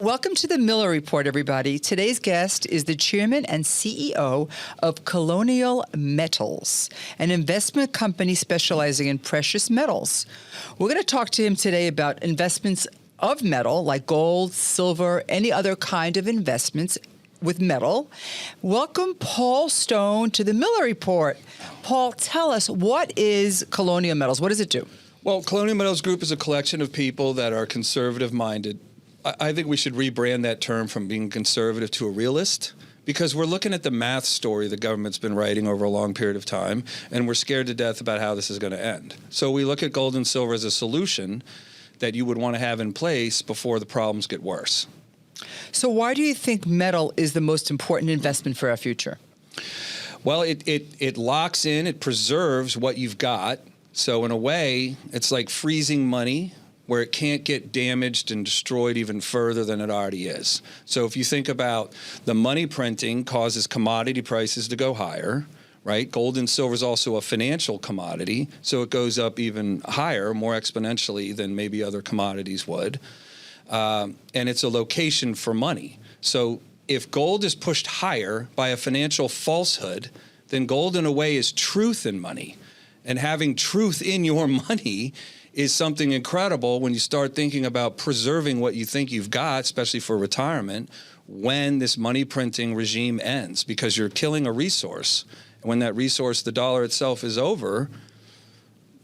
Welcome to the Miller Report, everybody. Today's guest is the chairman and CEO of Colonial Metals, an investment company specializing in precious metals. We're going to talk to him today about investments of metal, like gold, silver, any other kind of investments with metal. Welcome, Paul Stone, to the Miller Report. Paul, tell us, what is Colonial Metals? What does it do? Well, Colonial Metals Group is a collection of people that are conservative-minded. I think we should rebrand that term from being conservative to a realist, because we're looking at the math story the government's been writing over a long period of time, and we're scared to death about how this is going to end. So we look at gold and silver as a solution that you would want to have in place before the problems get worse. So why do you think metal is the most important investment for our future? Well, it locks in, it preserves what you've got. So in a way, it's like freezing money, where it can't get damaged and destroyed even further than it already is. So if you think about the money printing causes commodity prices to go higher, right? Gold and silver is also a financial commodity, so it goes up even higher, more exponentially than maybe other commodities would. And it's a location for money. So if gold is pushed higher by a financial falsehood, then gold in a way is truth in money. And having truth in your money is something incredible when you start thinking about preserving what you think you've got, especially for retirement, when this money printing regime ends, because you're killing a resource. And when that resource, the dollar itself, is over,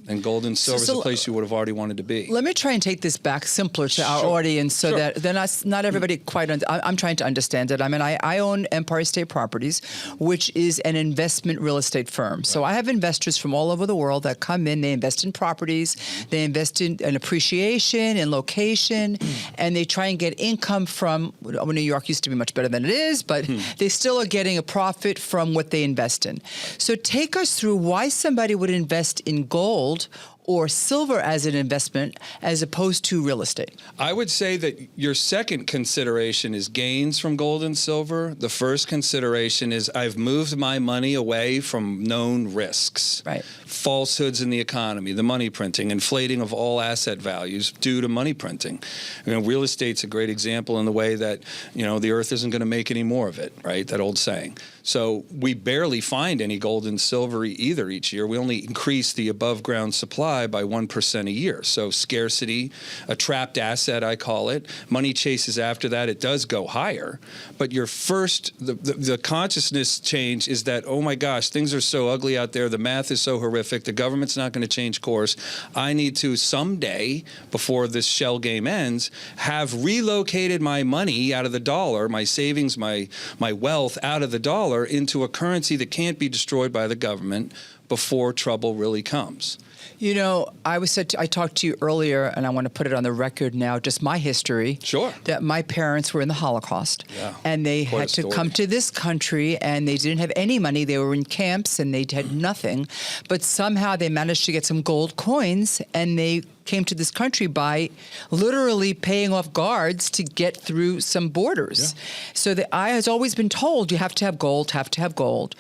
and gold and silver is the place you would have already wanted to be. Let me try and take this back simpler to our audience so that then not everybody quite, I'm trying to understand it. I mean, I own Empire State Properties, which is an investment real estate firm. Right. So I have investors from all over the world that come in, they invest in properties, they invest in appreciation, in location, and they try and get income from, New York used to be much better than it is, but they still are getting a profit from what they invest in. So take us through why somebody would invest in gold or silver as an investment as opposed to real estate. I would say that your second consideration is gains from gold and silver. The first consideration is I've moved my money away from known risks. Right. Falsehoods in the economy, the money printing, inflating of all asset values due to money printing. Real estate's a great example in the way that, the earth isn't going to make any more of it, right? That old saying. So we barely find any gold and silver either each year. We only increase the above ground supply by 1% a year. So scarcity, a trapped asset, I call it. Money chases after that. It does go higher. But your first, the consciousness change is that, oh my gosh, things are so ugly out there. The math is so horrific. The government's not going to change course. I need to someday, before this shell game ends, have relocated my money out of the dollar, my savings, my wealth out of the dollar into a currency that can't be destroyed by the government before trouble really comes. I talked to you earlier, and I want to put it on the record now, just my history. Sure. That my parents were in the Holocaust. Yeah. And they had to come to this country, and they didn't have any money. They were in camps, and they had nothing. But somehow they managed to get some gold coins, and they came to this country by literally paying off guards to get through some borders. Yeah. So I has always been told, you have to have gold, have to have gold.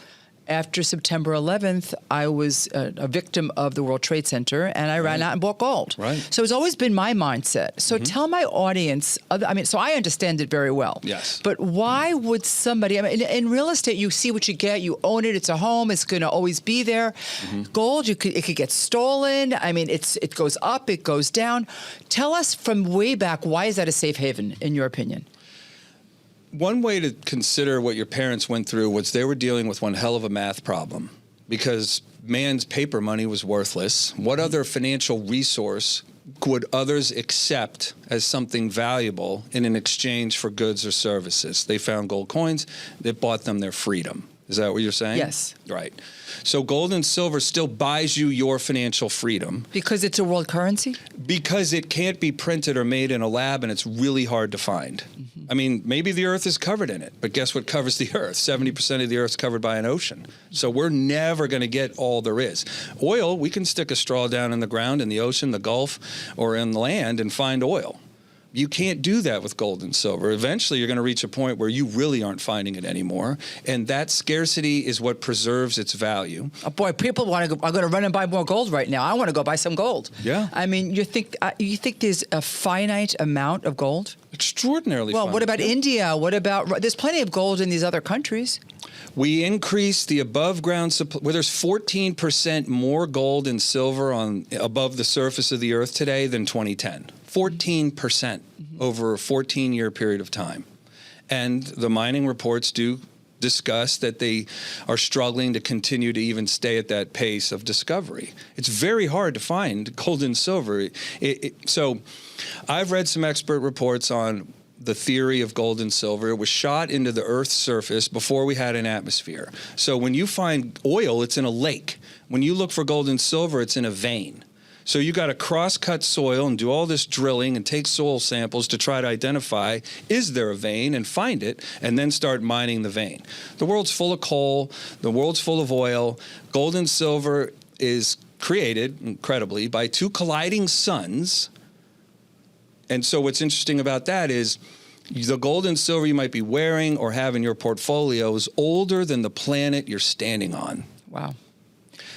After September 11th, I was a victim of the World Trade Center, and I ran out and bought gold. Right. So it's always been my mindset. So tell my audience, so I understand it very well. Yes. But why would somebody, in real estate, you see what you get, you own it, it's a home, it's going to always be there. Gold, it could get stolen. It goes up, it goes down. Tell us from way back, why is that a safe haven, in your opinion? One way to consider what your parents went through was they were dealing with one hell of a math problem, because man's paper money was worthless. What other financial resource would others accept as something valuable in an exchange for goods or services? They found gold coins that bought them their freedom. Is that what you're saying? Yes. Right. So gold and silver still buys you your financial freedom. Because it's a world currency? Because it can't be printed or made in a lab, and it's really hard to find. Maybe the earth is covered in it, but guess what covers the earth? 70% of the earth's covered by an ocean. So we're never going to get all there is. Oil, we can stick a straw down in the ground in the ocean, the Gulf, or in the land and find oil. You can't do that with gold and silver. Eventually, you're going to reach a point where you really aren't finding it anymore, and that scarcity is what preserves its value. Oh boy, people are going to run and buy more gold right now. I want to go buy some gold. Yeah. I mean, you think there's a finite amount of gold? Extraordinarily. Well, what about India? What about? There's plenty of gold in these other countries. We increased the above ground supply, where there's 14% more gold and silver above the surface of the earth today than 2010. 14% over a 14-year period of time. And the mining reports do discuss that they are struggling to continue to even stay at that pace of discovery. It's very hard to find gold and silver. So I've read some expert reports on the theory of gold and silver. It was shot into the Earth's surface before we had an atmosphere. So when you find oil, it's in a lake. When you look for gold and silver, it's in a vein. So you got to cross-cut soil and do all this drilling and take soil samples to try to identify, is there a vein, and find it, and then start mining the vein. The world's full of coal. The world's full of oil. Gold and silver is created, incredibly, by two colliding suns. And so what's interesting about that is the gold and silver you might be wearing or have in your portfolio is older than the planet you're standing on. Wow.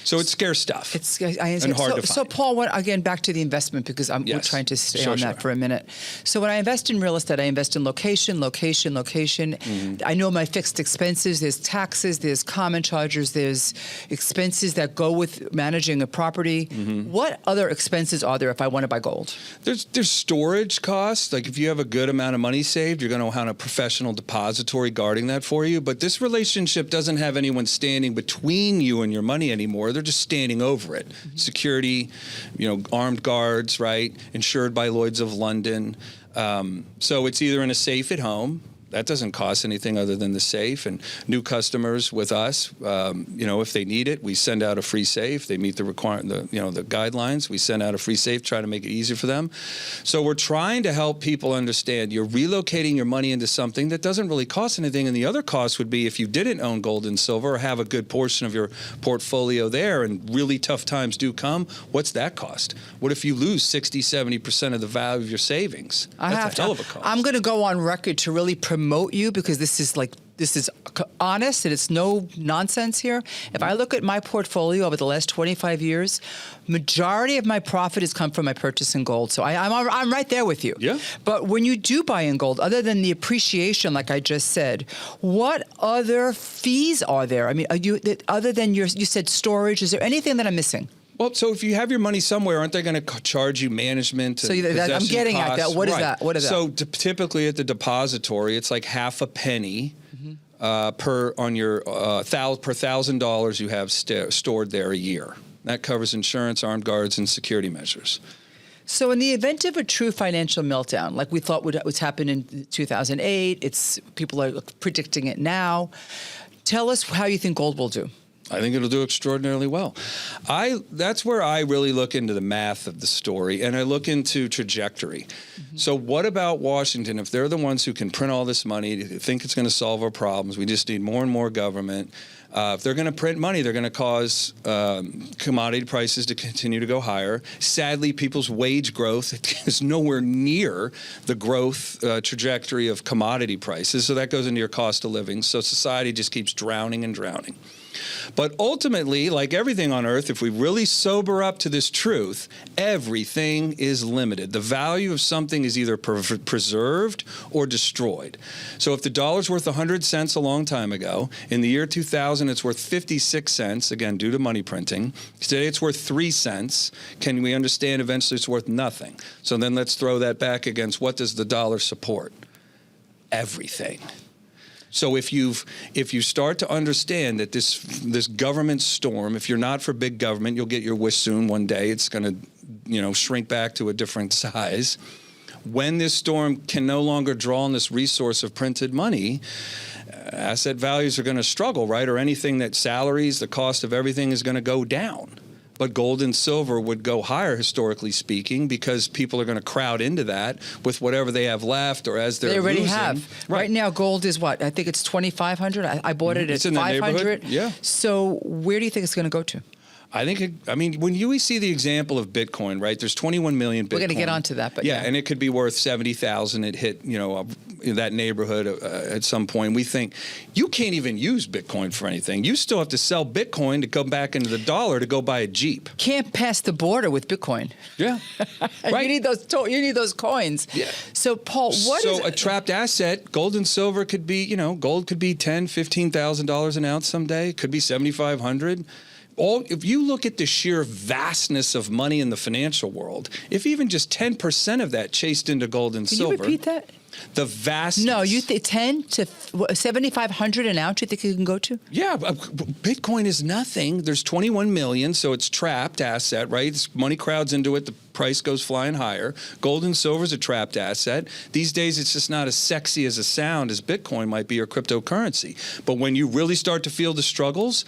So it's scarce stuff. And hard to find. So Paul, again, back to the investment, because we're trying to stay on that for a minute. So when I invest in real estate, I invest in location. I know my fixed expenses. There's taxes, there's common charges, there's expenses that go with managing a property. What other expenses are there if I want to buy gold? There's storage costs. Like if you have a good amount of money saved, you're going to have a professional depository guarding that for you. But this relationship doesn't have anyone standing between you and your money anymore. They're just standing over it. Security, armed guards, right? Insured by Lloyd's of London. So it's either in a safe at home. That doesn't cost anything other than the safe. And new customers with us, if they need it, we send out a free safe. They meet the the guidelines. We send out a free safe, try to make it easier for them. So we're trying to help people understand you're relocating your money into something that doesn't really cost anything. And the other cost would be if you didn't own gold and silver or have a good portion of your portfolio there and really tough times do come, what's that cost? What if you lose 60, 70% of the value of your savings? That's a hell of a cost. I'm going to go on record to really promote you, because this is honest and it's no nonsense here. If I look at my portfolio over the last 25 years, majority of my profit has come from my purchase in gold. So I'm right there with you. Yeah. But when you do buy in gold, other than the appreciation, like I just said, what other fees are there? I mean, other than you said storage, is there anything that I'm missing? Well, so if you have your money somewhere, aren't they going to charge you management? So I'm getting costs? at that. What is that? What is that? So typically at the depository, it's like half a penny per $1,000 you have stored there a year. That covers insurance, armed guards, and security measures. So in the event of a true financial meltdown, like we thought would happen in 2008, people are predicting it now. Tell us how you think gold will do. I think it'll do extraordinarily well. That's where I really look into the math of the story, and I look into trajectory. So what about Washington? If they're the ones who can print all this money, think it's going to solve our problems, we just need more and more government. If they're going to print money, they're going to cause commodity prices to continue to go higher. Sadly, people's wage growth is nowhere near the growth trajectory of commodity prices, so that goes into your cost of living. So society just keeps drowning and drowning. But ultimately, like everything on earth, if we really sober up to this truth, everything is limited. The value of something is either preserved or destroyed. So if the dollar's worth 100 cents a long time ago, in the year 2000 it's worth 56 cents, again, due to money printing. Today it's worth 3 cents. Can we understand eventually it's worth nothing? So then let's throw that back against what does the dollar support? Everything. So if you start to understand that this government storm, if you're not for big government, you'll get your wish soon one day. It's going to, shrink back to a different size. When this storm can no longer draw on this resource of printed money, asset values are going to struggle, right? Or anything that salaries, the cost of everything is going to go down. But gold and silver would go higher, historically speaking, because people are going to crowd into that with whatever they have left or as they're losing. They already have. Right now, gold is what? I think it's $2,500. I bought it at $500. Yeah. So where do you think it's going to go to? I think, when you see the example of Bitcoin, right? There's 21 million Bitcoin. We're going to get onto that, but yeah. And it could be worth 70,000. It hit, in that neighborhood at some point. We think you can't even use Bitcoin for anything. You still have to sell Bitcoin to come back into the dollar to go buy a Jeep. Can't pass the border with Bitcoin. Yeah. Right. You need those coins. Yeah. So, Paul, So a trapped asset, gold and silver could be, gold could be $10,000, $15,000 an ounce someday. It could be $7,500. If you look at the sheer vastness of money in the financial world, if even just 10% of that chased into gold and silver. Can you repeat that? The vastness. No, you think 10 to 7,500 an ounce you think you can go to? Yeah, Bitcoin is nothing. There's 21 million, so it's trapped asset, right? This money crowds into it, the price goes flying higher. Gold and silver is a trapped asset. These days, it's just not as sexy as a sound as Bitcoin might be or cryptocurrency. But when you really start to feel the struggles,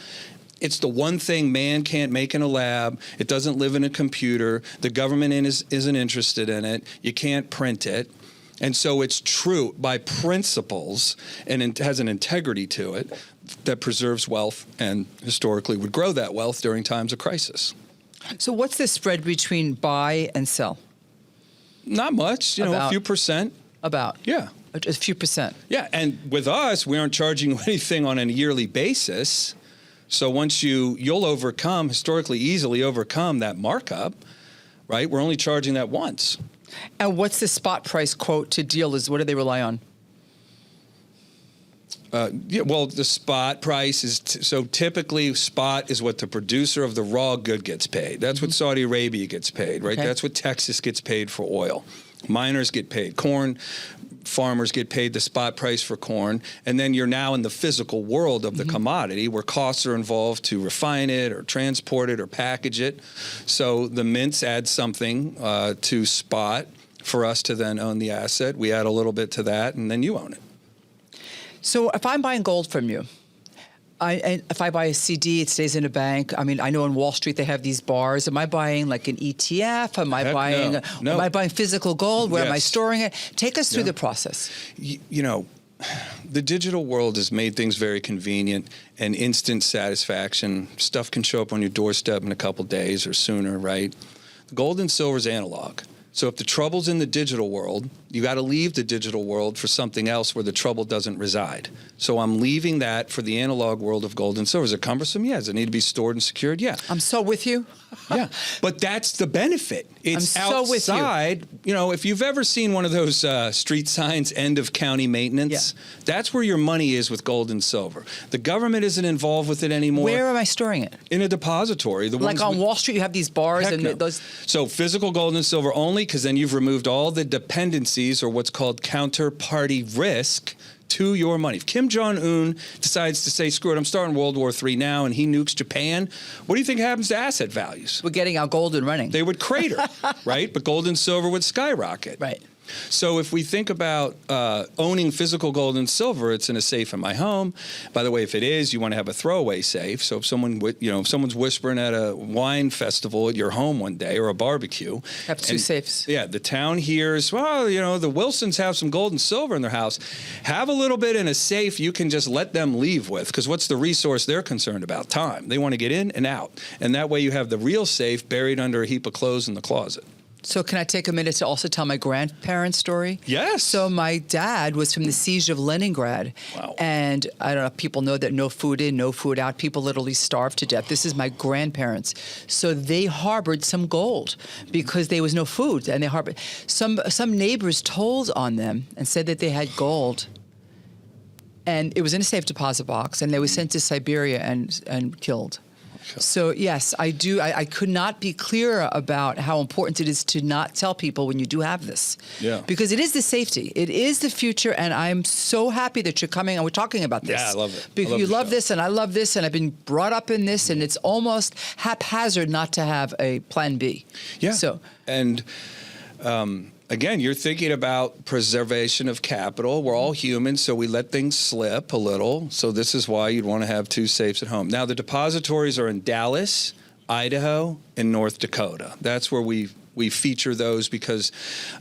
it's the one thing man can't make in a lab. It doesn't live in a computer. The government isn't interested in it. You can't print it. And so it's true by principles, and it has an integrity to it that preserves wealth and historically would grow that wealth during times of crisis. So what's the spread between buy and sell? Not much, a few percent. About? Yeah. A few percent. Yeah, and with us, we aren't charging you anything on a yearly basis. So once you'll historically easily overcome that markup, right? We're only charging that once. And what's the spot price quote to dealers? What do they rely on? The spot price is, so typically spot is what the producer of the raw good gets paid. That's what Saudi Arabia gets paid, right? Okay. That's what Texas gets paid for oil. Miners get paid. Corn farmers get paid the spot price for corn. And then you're now in the physical world of the commodity where costs are involved to refine it or transport it or package it. So the mints add something to spot for us to then own the asset. We add a little bit to that, and then you own it. So if I'm buying gold from you, if I buy a CD, it stays in a bank. I know on Wall Street they have these bars. Am I buying like an ETF? Am I buying? No. Am I buying physical gold? Where am I storing it? Take us through the process. The digital world has made things very convenient and instant satisfaction. Stuff can show up on your doorstep in a couple days or sooner, right? Gold and silver is analog. So if the trouble's in the digital world, you got to leave the digital world for something else where the trouble doesn't reside. So I'm leaving that for the analog world of gold and silver. Is it cumbersome? Yeah. Does it need to be stored and secured? Yeah. I'm so with you. Yeah. But that's the benefit. It's I'm so outside. With you. If you've ever seen one of those street signs, end of county maintenance, that's where your money is with gold and silver. The government isn't involved with it anymore. Where am I storing it? In a depository. Like on Wall Street, you have these bars and those. So physical gold and silver only, because then you've removed all the dependencies or what's called counterparty risk to your money. If Kim Jong-un decides to say, screw it, I'm starting World War III now, and he nukes Japan, what do you think happens to asset values? We're getting our gold and running. They would crater, right? But gold and silver would skyrocket. Right. So if we think about owning physical gold and silver, it's in a safe in my home. By the way, if it is, you want to have a throwaway safe. So if someone's whispering at a wine festival at your home one day or a barbecue, have two safes. Yeah, the town hears, well, the Wilsons have some gold and silver in their house. Have a little bit in a safe you can just let them leave with, because what's the resource they're concerned about? Time. They want to get in and out, and that way you have the real safe buried under a heap of clothes in the closet. So can I take a minute to also tell my grandparents' story? Yes. So my dad was from the siege of Leningrad. Wow. And I don't know if people know that no food in, no food out. People literally starved to death. This is my grandparents. So they harbored some gold because there was no food. And they harbored. Some neighbors told on them and said that they had gold. And it was in a safe deposit box. And they were sent to Siberia and killed. So, yes, I do. I could not be clearer about how important it is to not tell people when you do have this. Yeah. Because it is the safety. It is the future. And I'm so happy that you're coming and we're talking about this. Yeah, I love it. Because you love this and I love this and I've been brought up in this and it's almost haphazard not to have a plan B. Yeah. So, and again, you're thinking about preservation of capital. We're all human, so we let things slip a little. So this is why you'd want to have two safes at home. Now, the depositories are in Dallas, Idaho, and North Dakota. That's where we We feature those because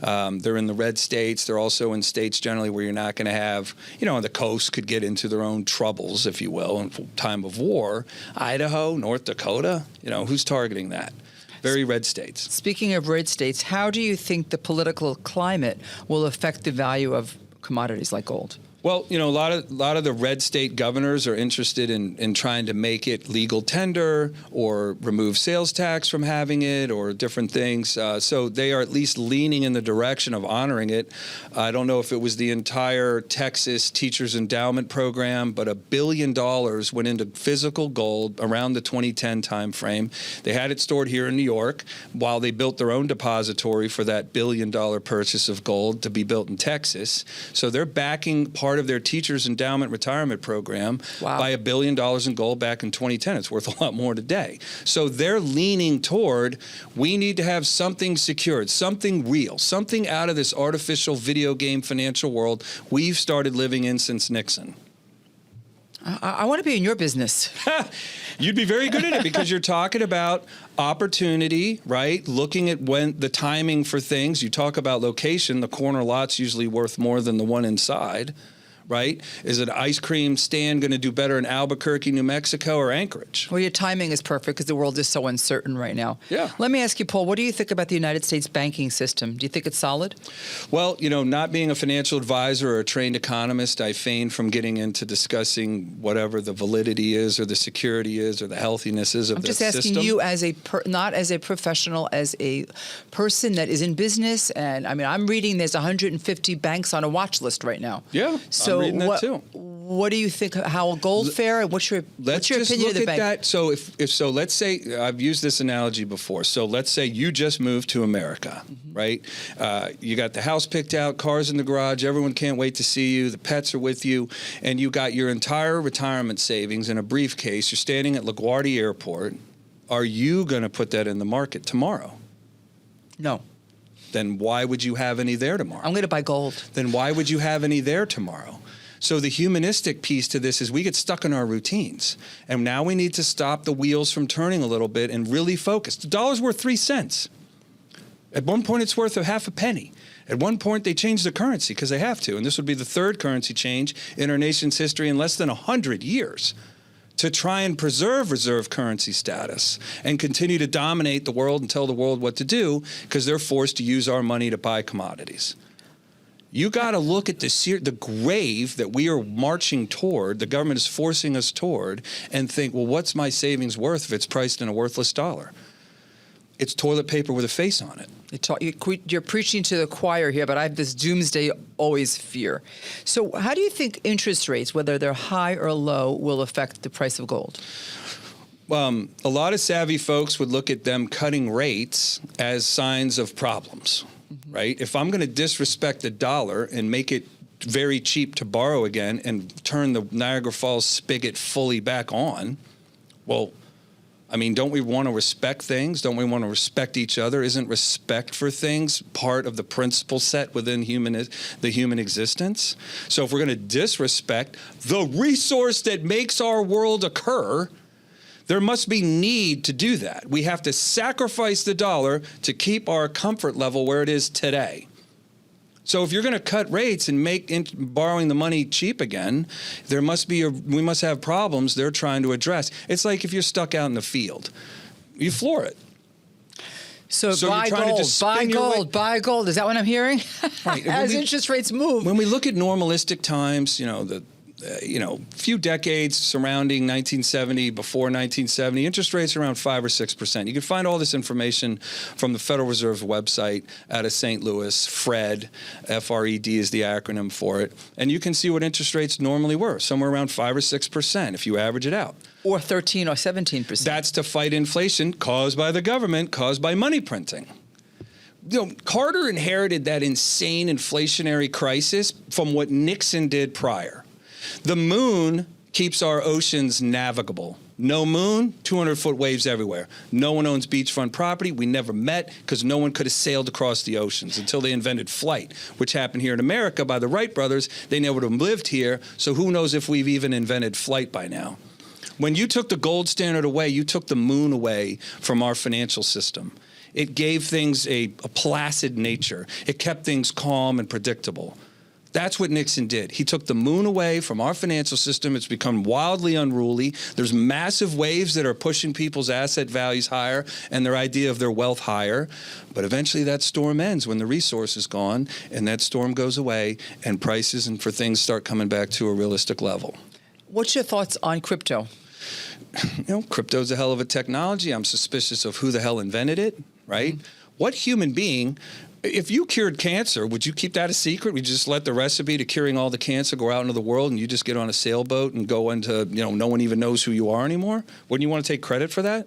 they're in the red states. They're also in states generally where you're not going to have, the coast could get into their own troubles, if you will, in time of war. Idaho, North Dakota, who's targeting that? Very red states. Speaking of red states, how do you think the political climate will affect the value of commodities like gold? Well, a lot of the red state governors are interested in trying to make it legal tender or remove sales tax from having it or different things. So they are at least leaning in the direction of honoring it. I don't know if it was the entire Texas Teachers Endowment Program, but $1 billion went into physical gold around the 2010 timeframe. They had it stored here in New York while they built their own depository for that $1 billion purchase of gold to be built in Texas. So they're backing part of their Teachers Endowment Retirement Program by $1 billion in gold back in 2010. It's worth a lot more today. So they're leaning toward, we need to have something secured, something real, something out of this artificial video game financial world we've started living in since Nixon. I want to be in your business. You'd be very good at it because you're talking about opportunity, right? Looking at when the timing for things. You talk about location. The corner lot's usually worth more than the one inside, right? Is an ice cream stand going to do better in Albuquerque, New Mexico, or Anchorage? Well, your timing is perfect because the world is so uncertain right now. Yeah. Let me ask you, Paul, what do you think about the United States banking system? Do you think it's solid? Well, not being a financial advisor or a trained economist, I refrain from getting into discussing whatever the validity is or the security is or the healthiness is of the system. I'm just asking you as not as a professional, as a person that is in business. And I mean, I'm reading there's 150 banks on a watch list right now. Yeah. So reading that too. What do you think? How will gold fare? And what's your opinion of the bank? Let's just look at that. So if let's say I've used this analogy before. So let's say you just moved to America, right? You got the house picked out, cars in the garage. Everyone can't wait to see you. The pets are with you, and you got your entire retirement savings in a briefcase. You're standing at LaGuardia Airport. Are you going to put that in the market tomorrow? No. Then why would you have any there tomorrow? I'm going to buy gold. Then why would you have any there tomorrow? So the humanistic piece to this is we get stuck in our routines. And now we need to stop the wheels from turning a little bit and really focus. The dollar's worth 3 cents. At one point, it's worth a half a penny. At one point, they changed the currency because they have to. And this would be the third currency change in our nation's history in less than 100 years to try and preserve reserve currency status and continue to dominate the world and tell the world what to do because they're forced to use our money to buy commodities. You got to look at the grave that we are marching toward, the government is forcing us toward, and think, well, what's my savings worth if it's priced in a worthless dollar? It's toilet paper with a face on it. You're preaching to the choir here, but I have this doomsday always fear. So how do you think interest rates, whether they're high or low, will affect the price of gold? A lot of savvy folks would look at them cutting rates as signs of problems. Right? If I'm going to disrespect the dollar and make it very cheap to borrow again and turn the Niagara Falls spigot fully back on, well, I mean, don't we want to respect things? Don't we want to respect each other? Isn't respect for things part of the principle set within the human existence? So if we're going to disrespect the resource that makes our world occur, there must be need to do that. We have to sacrifice the dollar to keep our comfort level where it is today. So if you're going to cut rates and make borrowing the money cheap again, we must have problems they're trying to address. It's like if you're stuck out in the field, you floor it. So buy gold. Is that what I'm hearing? Right. As interest rates move. When we look at normalistic times, few decades surrounding 1970, before 1970, interest rates around 5 or 6%. You can find all this information from the Federal Reserve's website out of St. Louis. FRED, F-R-E-D is the acronym for it. And you can see what interest rates normally were, somewhere around 5 or 6% if you average it out. Or 13 or 17%. That's to fight inflation caused by the government, caused by money printing. Carter inherited that insane inflationary crisis from what Nixon did prior. The moon keeps our oceans navigable. No moon, 200-foot waves everywhere. No one owns beachfront property. We never met because no one could have sailed across the oceans until they invented flight, which happened here in America by the Wright brothers. They never would have lived here, so who knows if we've even invented flight by now. When you took the gold standard away, you took the moon away from our financial system. It gave things a placid nature. It kept things calm and predictable. That's what Nixon did. He took the moon away from our financial system. It's become wildly unruly. There's massive waves that are pushing people's asset values higher and their idea of their wealth higher. But eventually that storm ends when the resource is gone, and that storm goes away and prices and for things start coming back to a realistic level. What's your thoughts on crypto? Crypto's a hell of a technology. I'm suspicious of who the hell invented it, right? Mm-hmm. What human being... If you cured cancer, would you keep that a secret? Would you just let the recipe to curing all the cancer go out into the world and you just get on a sailboat and go into, no one even knows who you are anymore? Wouldn't you want to take credit for that?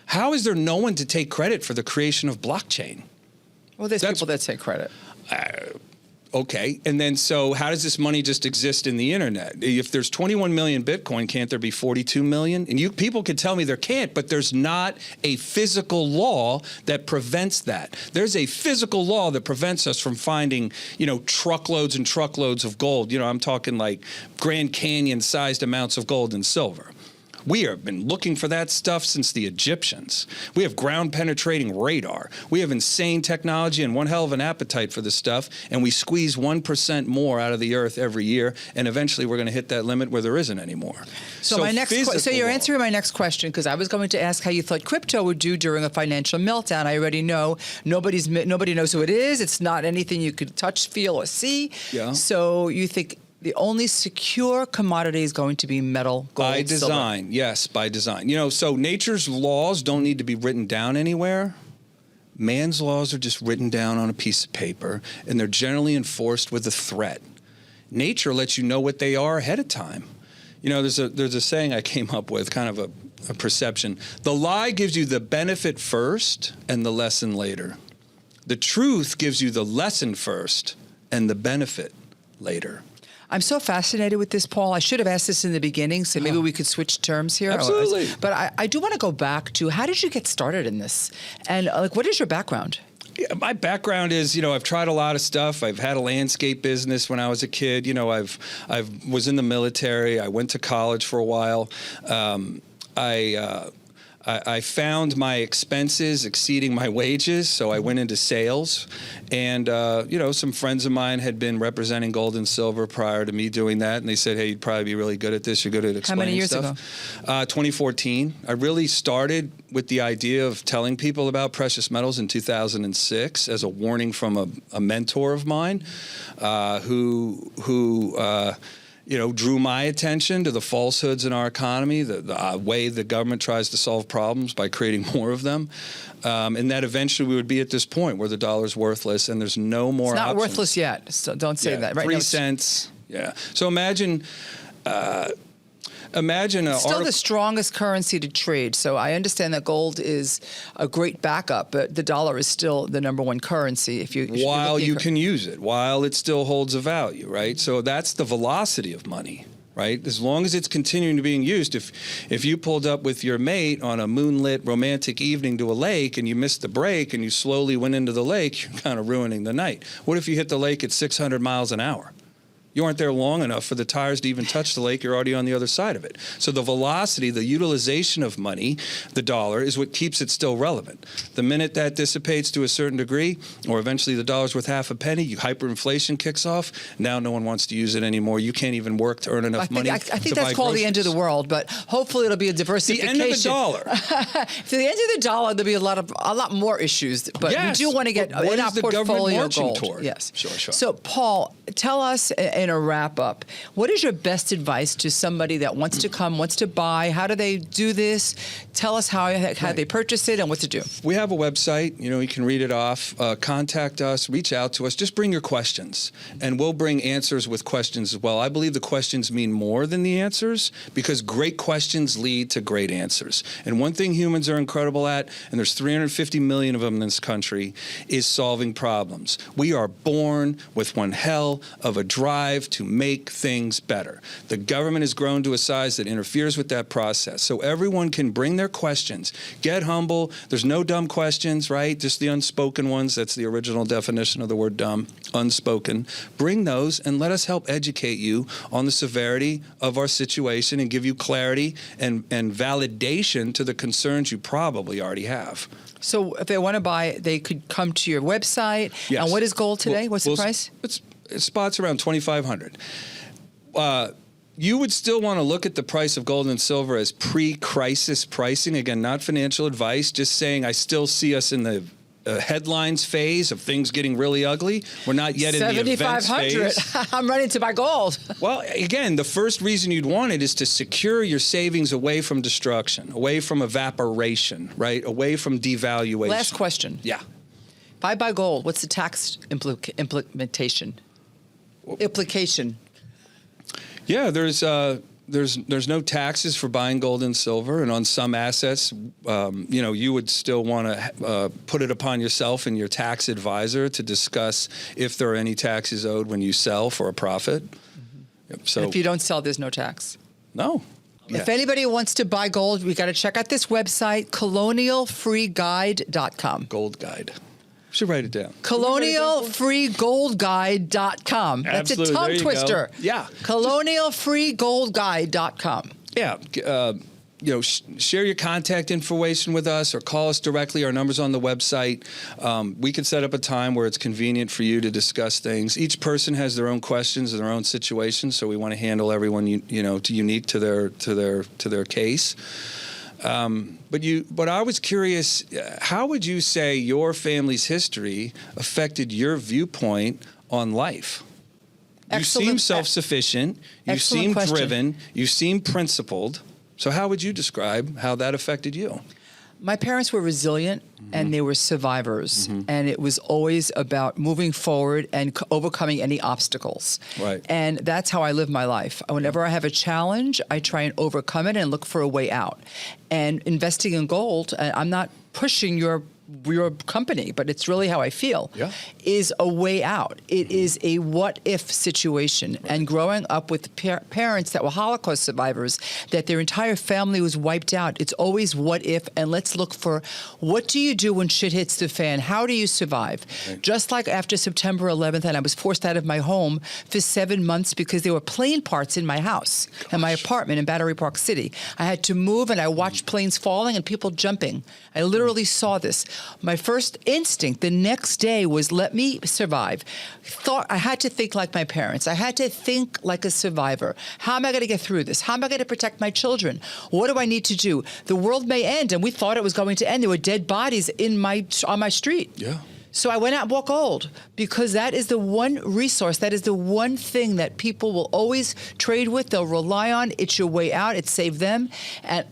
How is there no one to take credit for the creation of blockchain? Well, there's people that take credit. Okay. And then so how does this money just exist in the internet? If there's 21 million Bitcoin, can't there be 42 million? And people could tell me there can't, but there's not a physical law that prevents that. There's a physical law that prevents us from finding, truckloads and truckloads of gold. I'm talking like Grand Canyon sized amounts of gold and silver. We have been looking for that stuff since the Egyptians. We have ground-penetrating radar. We have insane technology and one hell of an appetite for this stuff, and we squeeze 1% more out of the earth every year, and eventually we're going to hit that limit where there isn't anymore. So you're answering my next question, because I was going to ask how you thought crypto would do during a financial meltdown. I already know nobody knows who it is. It's not anything you could touch, feel, or see. Yeah. So you think the only secure commodity is going to be metal, gold, by design, silver. Yes, by design. So nature's laws don't need to be written down anywhere. Man's laws are just written down on a piece of paper, and they're generally enforced with a threat. Nature lets you know what they are ahead of time. There's a saying I came up with, kind of a perception. The lie gives you the benefit first and the lesson later. The truth gives you the lesson first and the benefit later. I'm so fascinated with this, Paul. I should have asked this in the beginning, so maybe we could switch terms here. Absolutely. But I do want to go back to, how did you get started in this? And what is your background? Yeah, my background is, I've tried a lot of stuff. I've had a landscape business when I was a kid. I was in the military. I went to college for a while. I found my expenses exceeding my wages, so I went into sales. And, some friends of mine had been representing gold and silver prior to me doing that, and they said, hey, you'd probably be really good at this. You're good at explaining stuff. How many years ago? 2014. I really started with the idea of telling people about precious metals in 2006 as a warning from a mentor of mine who drew my attention to the falsehoods in our economy, the way the government tries to solve problems by creating more of them, and that eventually we would be at this point where the dollar's worthless and there's no more options. It's not worthless yet, so don't say that. Right 3 cents. Yeah. So imagine it's still the strongest currency to trade. So I understand that gold is a great backup, but the dollar is still the number one currency. While you can use it, while it still holds a value, right? So that's the velocity of money, right? As long as it's continuing to being used. If you pulled up with your mate on a moonlit romantic evening to a lake and you missed the break and you slowly went into the lake, you're kind of ruining the night. What if you hit the lake at 600 miles an hour? You aren't there long enough for the tires to even touch the lake. You're already on the other side of it. So the velocity, the utilization of money, the dollar, is what keeps it still relevant. The minute that dissipates to a certain degree, or eventually the dollar's worth half a penny, hyperinflation kicks off. Now no one wants to use it anymore. You can't even work to earn enough money. I think that's called the end of the world, but hopefully it'll be a diversification. The end of the dollar. For the end of the dollar, there'll be a lot more issues. But yes, we do want to get in our portfolio gold. Toward? Yes. Sure. So Paul, tell us in a wrap up, what is your best advice to somebody that wants to come, wants to buy? How do they do this? Tell us how they purchase it and what to do. We have a website. You can read it off. Contact us. Reach out to us. Just bring your questions, and we'll bring answers with questions as well. I believe the questions mean more than the answers, because great questions lead to great answers. And one thing humans are incredible at, and there's 350 million of them in this country, is solving problems. We are born with one hell of a drive strive to make things better. The government has grown to a size that interferes with that process. So everyone can bring their questions. Get humble. There's no dumb questions, right? Just the unspoken ones. That's the original definition of the word dumb, unspoken. Bring those and let us help educate you on the severity of our situation and give you clarity and validation to the concerns you probably already have. So if they want to buy, they could come to your website. Yes. And what is gold today? What's the price? Spots around $2,500. You would still want to look at the price of gold and silver as pre-crisis pricing. Again, not financial advice, just saying I still see us in the headlines phase of things getting really ugly. We're not yet in the events phase. I'm ready to buy gold. Well, again, the first reason you'd want it is to secure your savings away from destruction, away from evaporation, right? Away from devaluation. Last question. Yeah. If I buy gold, what's the tax implication? Yeah, there's no taxes for buying gold and silver, and on some assets, you would still want to put it upon yourself and your tax advisor to discuss if there are any taxes owed when you sell for a profit. Mm-hmm. So and if you don't sell, there's no tax. No. Yeah. If anybody wants to buy gold, we got to check out this website, colonialfreeguide.com. Gold Guide. Should write it down. Colonialfreegoldguide.com. That's a tongue twister. Go. Yeah. Colonialfreegoldguide.com. Yeah. Share your contact information with us or call us directly. Our number's on the website. We can set up a time where it's convenient for you to discuss things. Each person has their own questions and their own situations, so we want to handle everyone unique to their case. But I was curious, how would you say your family's history affected your viewpoint on life? You seem self-sufficient, you seem driven, you seem principled. So how would you describe how that affected you? My parents were resilient, and they were survivors, and it was always about moving forward and overcoming any obstacles. Right. And that's how I live my life. Whenever I have a challenge, I try and overcome it and look for a way out. And investing in gold, I'm not pushing your company, but it's really how I feel, is a way out. It is a what-if situation. Right. And growing up with parents that were Holocaust survivors, that their entire family was wiped out, it's always what if, and let's look for what do you do when shit hits the fan? How do you survive? Right. Just like after September 11th, and I was forced out of my home for 7 months because there were plane parts in my house and my apartment in Battery Park City. I had to move, and I watched planes falling and people jumping. I literally saw this. My first instinct the next day was, let me survive. I had to think like my parents. I had to think like a survivor. How am I going to get through this? How am I going to protect my children? What do I need to do? The world may end, and we thought it was going to end. There were dead bodies on my street. Yeah. So I went out and bought gold because that is the one resource, that is the one thing that people will always trade with, they'll rely on. It's your way out. It saved them. And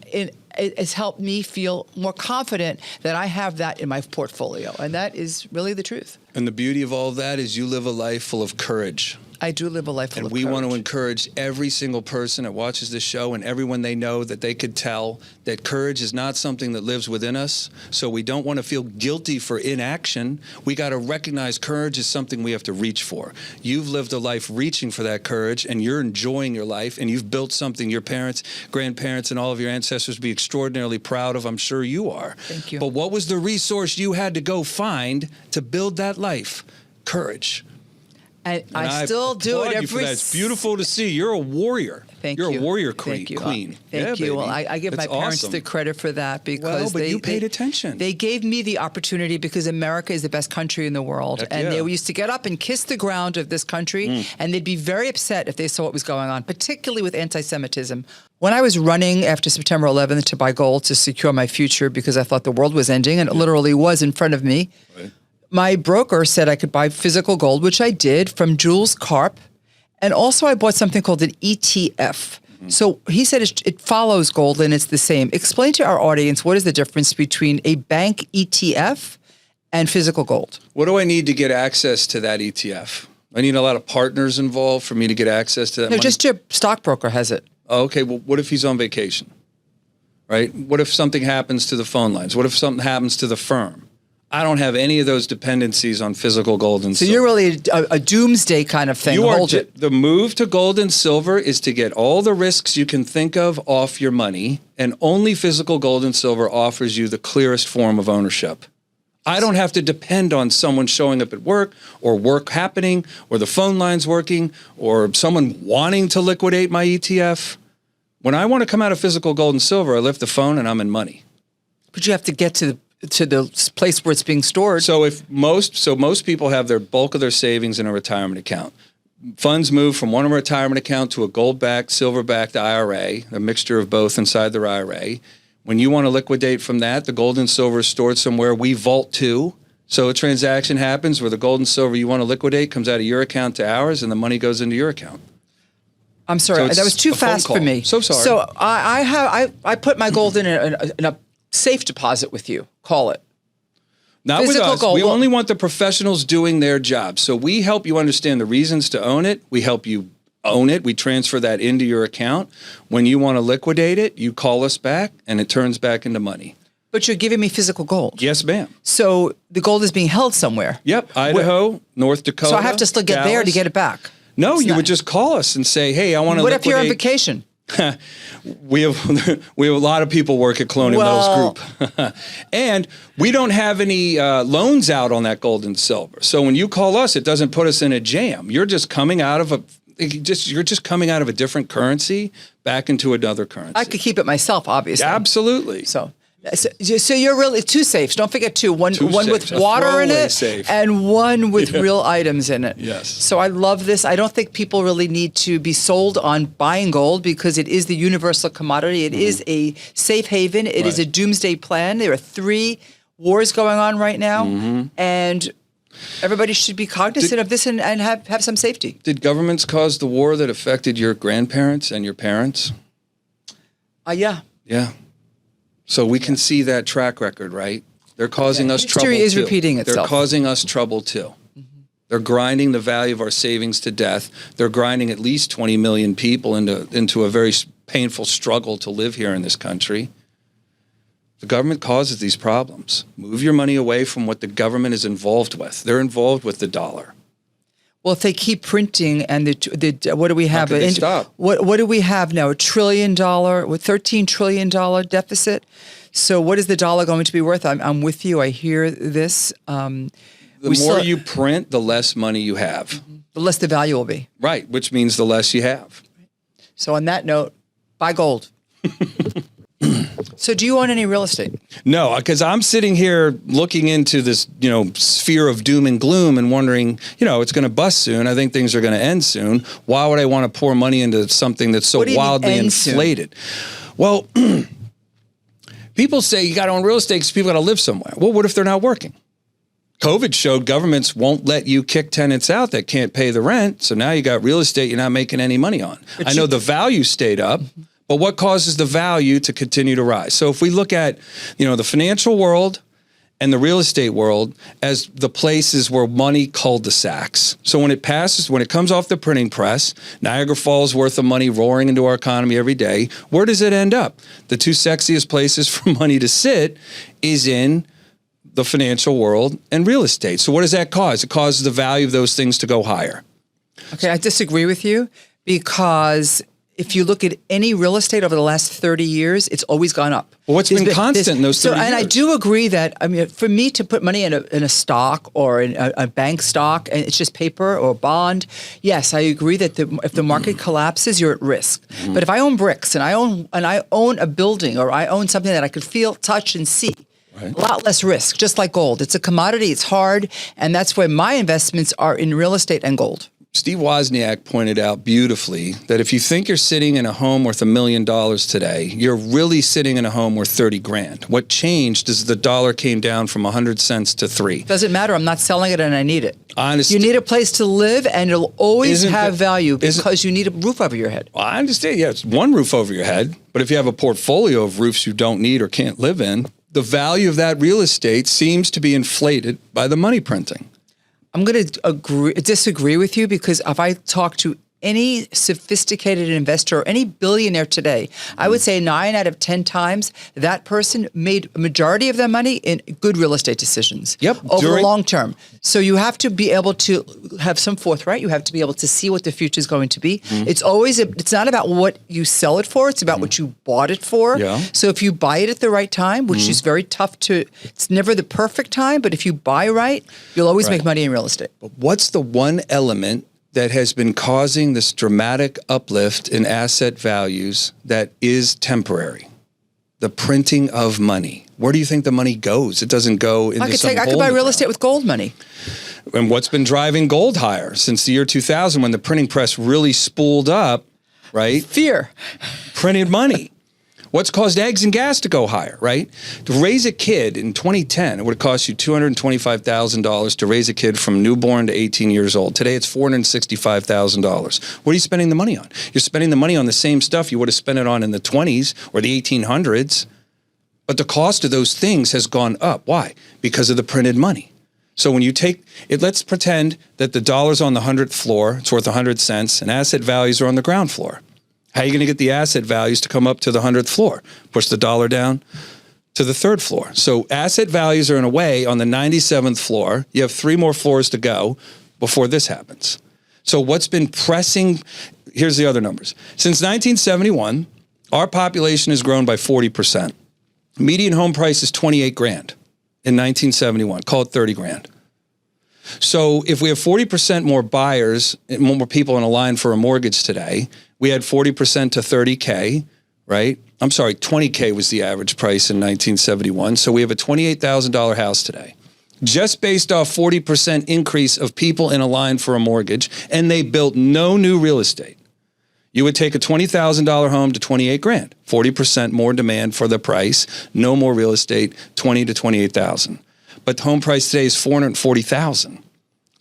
it's helped me feel more confident that I have that in my portfolio. And that is really the truth. And the beauty of all of that is you live a life full of courage. I do live a life full of courage. And we want to encourage every single person that watches this show and everyone they know that they could tell that courage is not something that lives within us. So we don't want to feel guilty for inaction. We got to recognize courage is something we have to reach for. You've lived a life reaching for that courage, and you're enjoying your life, and you've built something your parents, grandparents, and all of your ancestors would be extraordinarily proud of. I'm sure you are. Thank you. But what was the resource you had to go find to build that life? Courage. And I still do it every. It's beautiful to see. You're a warrior. Thank you. You're a warrior queen. Thank you. Well, I give my parents the credit for that because you paid attention. They gave me the opportunity because America is the best country in the world. They used to get up and kiss the ground of this country, and they'd be very upset if they saw what was going on, particularly with anti-Semitism. When I was running after September 11th to buy gold to secure my future because I thought the world was ending, and it literally was in front of me, my broker said I could buy physical gold, which I did, from Jules Carp. And also I bought something called an ETF. So he said it follows gold and it's the same. Explain to our audience, what is the difference between a bank ETF and physical gold? What do I need to get access to that ETF? I need a lot of partners involved for me to get access to that money? Just your stockbroker has it. Oh, okay, well, what if he's on vacation, right? What if something happens to the phone lines? What if something happens to the firm? I don't have any of those dependencies on physical gold and silver. So you're really a doomsday kind of thing. The move to gold and silver is to get all the risks you can think of off your money, and only physical gold and silver offers you the clearest form of ownership. I don't have to depend on someone showing up at work, or work happening, or the phone lines working, or someone wanting to liquidate my ETF. When I want to come out of physical gold and silver, I lift the phone and I'm in money. But you have to get to the place where it's being stored. So most people have their bulk of their savings in a retirement account. Funds move from one retirement account to a gold-backed, silver-backed IRA, a mixture of both inside their IRA. When you want to liquidate from that, the gold and silver is stored somewhere. We vault to. So a transaction happens where the gold and silver you want to liquidate comes out of your account to ours, and the money goes into your account. I'm sorry, that was too fast for me. So sorry. So I put my gold in a safe deposit with you. Call it. Not with us. We only want the professionals doing their job. So we help you understand the reasons to own it. We help you own it. We transfer that into your account. When you want to liquidate it, you call us back and it turns back into money. But you're giving me physical gold. Yes, ma'am. So the gold is being held somewhere. Yep. Idaho, North Dakota. So I have to still get Dallas. there to get it back. No, you would just call us and say, hey, I want to liquidate. What if you're on vacation? We have a lot of people work at Colonial Metals Group. And we don't have any loans out on that gold and silver. So when you call us, it doesn't put us in a jam. You're just coming out of a different currency back into another currency. I could keep it myself, obviously. Absolutely. So you're really two safes. Don't forget two. One with water in it safe. And one with real items in it. Yes. So I love this. I don't think people really need to be sold on buying gold because it is the universal commodity. It is a safe haven. It is a doomsday plan. There are 3 wars going on right now. And everybody should be cognizant of this and have some safety. Did governments cause the war that affected your grandparents and your parents? Yeah. Yeah. So we can see that track record, right? They're causing us trouble too. History is repeating itself. They're causing us trouble too. They're grinding the value of our savings to death. They're grinding at least 20 million people into a very painful struggle to live here in this country. The government causes these problems. Move your money away from what the government is involved with. They're involved with the dollar. Well, if they keep printing and what do we have? What do we have now? $1 trillion, $13 trillion deficit. So what is the dollar going to be worth? I'm with you. I hear this. The more you print, the less money you have. The less the value will be. Right, which means the less you have. So on that note, buy gold. So do you own any real estate? No, because I'm sitting here looking into this, sphere of doom and gloom and wondering, it's going to bust soon. I think things are going to end soon. Why would I want to pour money into something that's so wildly inflated? Soon? Well, people say you got to own real estate because people got to live somewhere. Well, what if they're not working? COVID showed governments won't let you kick tenants out that can't pay the rent. So now you got real estate you're not making any money on. I know the value stayed up. But what causes the value to continue to rise? So if we look at, the financial world and the real estate world as the places where money cul-de-sacs. So when it comes off the printing press, Niagara Falls worth of money roaring into our economy every day, where does it end up? The 2 sexiest places for money to sit is in the financial world and real estate. So what does that cause? It causes the value of those things to go higher. Okay, I disagree with you because if you look at any real estate over the last 30 years, it's always gone up. Well, what's been constant in those 30 years? And I do agree that, for me to put money in a stock or in a bank stock, and it's just paper or bond, yes, I agree that if the market collapses, you're at risk. But if I own bricks and I own a building or I own something that I could feel, touch, and see, a lot less risk, just like gold. It's a commodity, it's hard, and that's why my investments are in real estate and gold. Steve Wozniak pointed out beautifully that if you think you're sitting in a home worth $1 million today, you're really sitting in a home worth 30 grand. What changed is the dollar came down from 100 cents to 3. Doesn't matter. I'm not selling it and I need it. Honestly, you need a place to live and it'll always have value because you need a roof over your head. Well, I understand. Yeah, it's one roof over your head. But if you have a portfolio of roofs you don't need or can't live in, the value of that real estate seems to be inflated by the money printing. I'm going to disagree with you because if I talk to any sophisticated investor or any billionaire today, I would say 9 out of 10 times that person made a majority of their money in good real estate decisions over the long term. So you have to be able to have some forthright. You have to be able to see what the future is going to be. It's not about what you sell it for. It's about what you bought it for. So if you buy it at the right time, which is very tough it's never the perfect time, but if you buy right, you'll always make money in real estate. But what's the one element that has been causing this dramatic uplift in asset values that is temporary? The printing of money. Where do you think the money goes? It doesn't go into I could buy real estate with gold money. And what's been driving gold higher since the year 2000 when the printing press really spooled up, right? Fear. Printed money. What's caused eggs and gas to go higher, right? To raise a kid in 2010, it would have cost you $225,000 to raise a kid from newborn to 18 years old. Today, it's $465,000. What are you spending the money on? You're spending the money on the same stuff you would have spent it on in the 20s or the 1800s. But the cost of those things has gone up. Why? Because of the printed money. So when you take it, let's pretend that the dollar's on the 100th floor, it's worth 100 cents, and asset values are on the ground floor. How are you going to get the asset values to come up to the 100th floor? Push the dollar down to the 3rd floor. So asset values are in a way on the 97th floor. You have 3 more floors to go before this happens. So what's been pressing, here's the other numbers. Since 1971, our population has grown by 40%. Median home price is 28 grand in 1971. Call it 30 grand. So if we have 40% more buyers, more people in a line for a mortgage today, we had 40% to 30K, right? I'm sorry, 20K was the average price in 1971. So we have a $28,000 house today. Just based off 40% increase of people in a line for a mortgage, and they built no new real estate. You would take a $20,000 home to 28 grand, 40% more demand for the price, no more real estate, 20 to 28,000. But the home price today is 440,000.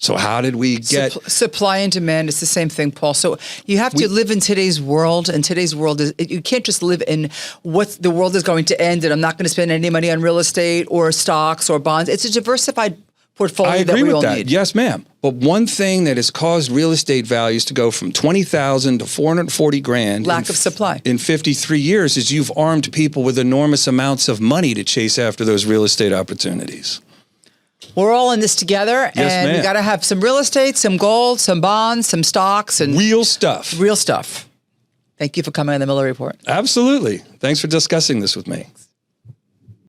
So how did we get supply and demand? It's the same thing, Paul. So you have to live in today's world, and today's world is you can't just live in what the world is going to end, and I'm not going to spend any money on real estate or stocks or bonds. It's a diversified portfolio that we all need. Yes, ma'am. But one thing that has caused real estate values to go from 20,000 to 440 grand, lack of supply in 53 years, is you've armed people with enormous amounts of money to chase after those real estate opportunities. We're all in this together, and we got to have some real estate, some gold, some bonds, some stocks, and real stuff. Real stuff. Thank you for coming on the Miller Report. Absolutely. Thanks for discussing this with me.